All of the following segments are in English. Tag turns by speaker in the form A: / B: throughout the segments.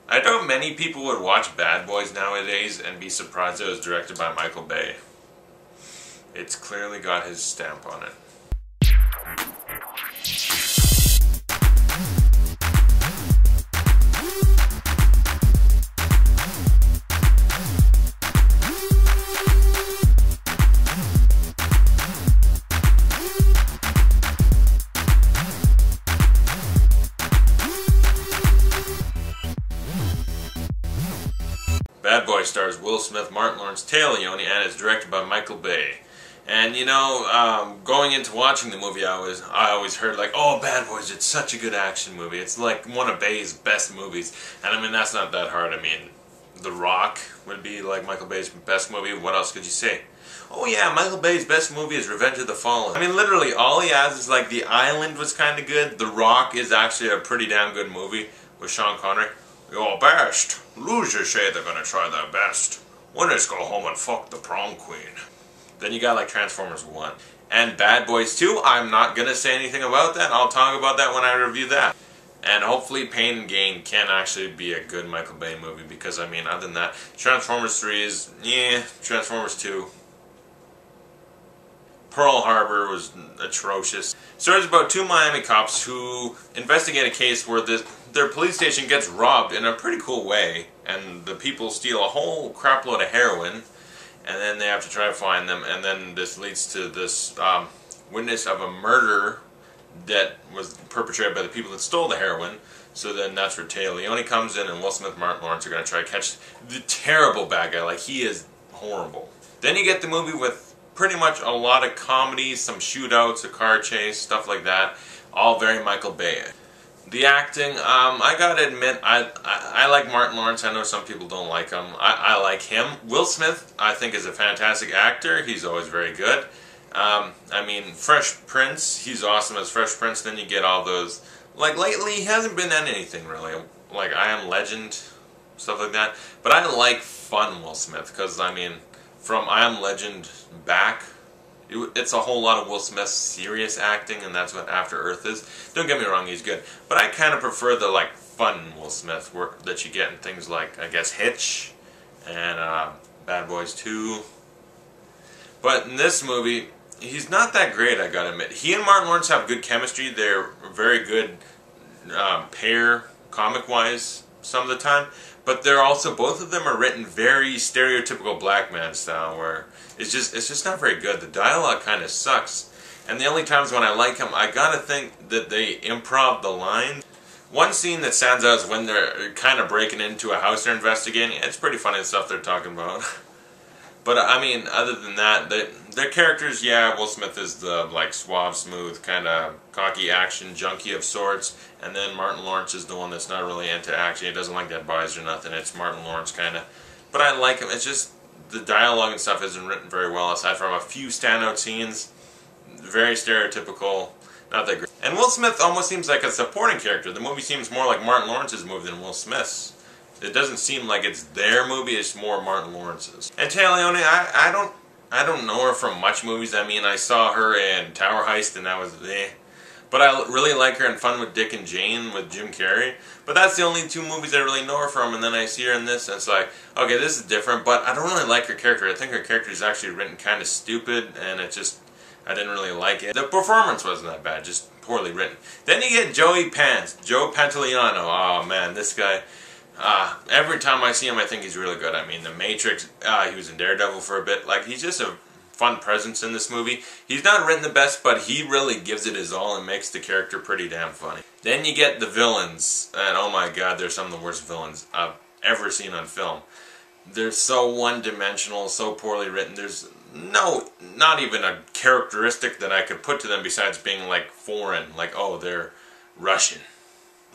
A: I know many people would watch Bad Boys nowadays and be surprised it was directed by Michael Bay. It's clearly got his stamp on it. Bad Boy stars Will Smith, Martin Lawrence, Téa Leoni, and is directed by Michael Bay. And you know, going into watching the movie, I always heard like, oh, Bad Boys, it's such a good action movie. It's like one of Bay's best movies. And I mean, that's not that hard. I mean, The Rock would be like Michael Bay's best movie. What else could you say? Oh yeah, Michael Bay's best movie is Revenge of the Fallen. I mean, literally, all he has is like The Island was kind of good. The Rock is actually a pretty damn good movie with Sean Connery. Your best. Losers say they're gonna try their best. Winners go home and fuck the prom queen. Then you got like Transformers 1. And Bad Boys 2, I'm not gonna say anything about that. I'll talk about that when I review that. And hopefully Pain and Gain can actually be a good Michael Bay movie, because I mean, other than that, Transformers 3 is, Transformers 2. Pearl Harbor was atrocious. Stories about two Miami cops who investigate a case where their police station gets robbed in a pretty cool way, and the people steal a whole crap load of heroin, and then they have to try to find them, and then this leads to this witness of a murder that was perpetrated by the people that stole the heroin. So then that's where Téa Leoni comes in, and Will Smith and Martin Lawrence are going to try to catch the terrible bad guy. Like, he is horrible. Then you get the movie with pretty much a lot of comedy, some shootouts, a car chase, stuff like that. All very Michael Bay. The acting, I gotta admit, I like Martin Lawrence. I know some people don't like him. I like him. Will Smith, I think, is a fantastic actor. He's always very good. I mean, Fresh Prince, he's awesome as Fresh Prince. Then you get all those, like lately, he hasn't been in anything really. Like I Am Legend, stuff like that. But I like fun Will Smith, because I mean, from I Am Legend back, it's a whole lot of Will Smith's serious acting, and that's what After Earth is. Don't get me wrong, he's good. But I kind of prefer the like fun Will Smith work that you get in things like, I guess, Hitch and Bad Boys 2. But in this movie, he's not that great, I gotta admit. He and Martin Lawrence have good chemistry. They're a very good pair, comic-wise, some of the time. But they're also, both of them are written very stereotypical black man style, where it's just not very good. The dialogue kind of sucks. And the only times when I like him, I gotta think that they improv the lines. One scene that stands out is when they're kind of breaking into a house they're investigating. It's pretty funny the stuff they're talking about. But I mean, other than that, their characters, yeah, Will Smith is the like suave, smooth, kind of cocky action junkie of sorts, and then Martin Lawrence is the one that's not really into action. He doesn't like dead bodies or nothing. It's Martin Lawrence kind of, but I like him. It's just the dialogue and stuff isn't written very well, aside from a few standout scenes. Very stereotypical, not that great. And Will Smith almost seems like a supporting character. The movie seems more like Martin Lawrence's movie than Will Smith's. It doesn't seem like it's their movie, it's more Martin Lawrence's. And Téa Leoni, I don't know her from much movies. I mean, I saw her in Tower Heist and that was eh. But I really like her in Fun with Dick and Jane with Jim Carrey. But that's the only two movies I really know her from, and then I see her in this and it's like, okay, this is different, but I don't really like her character. I think her character is actually written kind of stupid, and it just, I didn't really like it. The performance wasn't that bad, just poorly written. Then you get Joe Pantoliano. Oh man, this guy. Every time I see him, I think he's really good. I mean, The Matrix, he was in Daredevil for a bit. Like, he's just a fun presence in this movie. He's not written the best, but he really gives it his all and makes the character pretty damn funny. Then you get the villains, and oh my god, they're some of the worst villains I've ever seen on film. They're so one-dimensional, so poorly written. There's not even a characteristic that I could put to them besides being, like, foreign. Like, oh, they're Russian.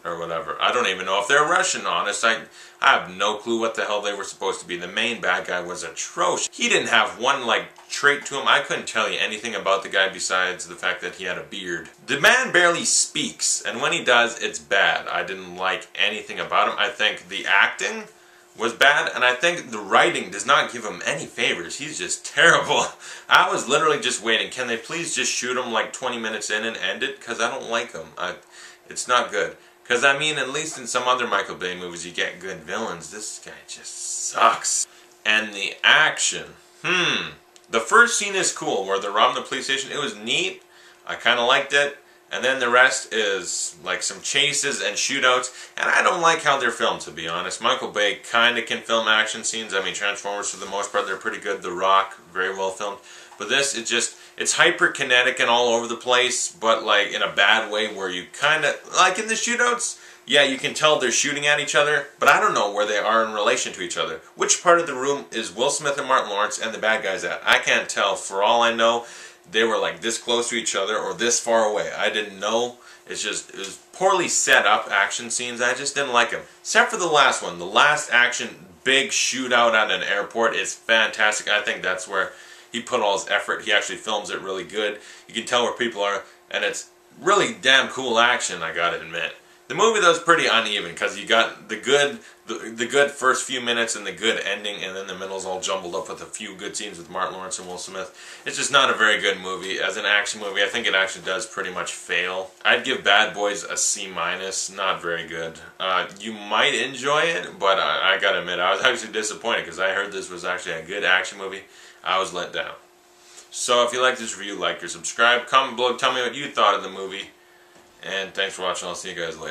A: Or whatever. I don't even know if they're Russian, honest. I have no clue what the hell they were supposed to be. The main bad guy was atrocious. He didn't have one, like, trait to him. I couldn't tell you anything about the guy besides the fact that he had a beard. The man barely speaks, and when he does, it's bad. I didn't like anything about him. I think the acting was bad, and I think the writing does not give him any favors. He's just terrible. I was literally just waiting. Can they please just shoot him like 20 minutes in and end it? Because I don't like him. It's not good. Because, I mean, at least in some other Michael Bay movies you get good villains. This guy just sucks. And the action. The first scene is cool, where they're robbing the police station. It was neat. I kind of liked it. And then the rest is like some chases and shootouts. And I don't like how they're filmed, to be honest. Michael Bay kind of can film action scenes. I mean, Transformers, for the most part, they're pretty good. The Rock, very well filmed. But this, it's hyper-kinetic and all over the place, but like in a bad way, where you kind of, like in the shootouts, yeah, you can tell they're shooting at each other, but I don't know where they are in relation to each other. Which part of the room is Will Smith and Martin Lawrence and the bad guys at? I can't tell. For all I know, they were like this close to each other or this far away. I didn't know. It was poorly set up action scenes. I just didn't like them. Except for the last one. The last action, big shootout at an airport is fantastic. I think that's where he put all his effort. He actually films it really good. You can tell where people are, and it's really damn cool action, I gotta admit. The movie, though, is pretty uneven, because you got the good first few minutes and the good ending, and then the middle's all jumbled up with a few good scenes with Martin Lawrence and Will Smith. It's just not a very good movie. As an action movie, I think it actually does pretty much fail. I'd give Bad Boys a C-, not very good. You might enjoy it, but I gotta admit, I was actually disappointed, because I heard this was actually a good action movie. I was let down. So if you like this review, like or subscribe, comment below, tell me what you thought of the movie, and thanks for watching. I'll see you guys later.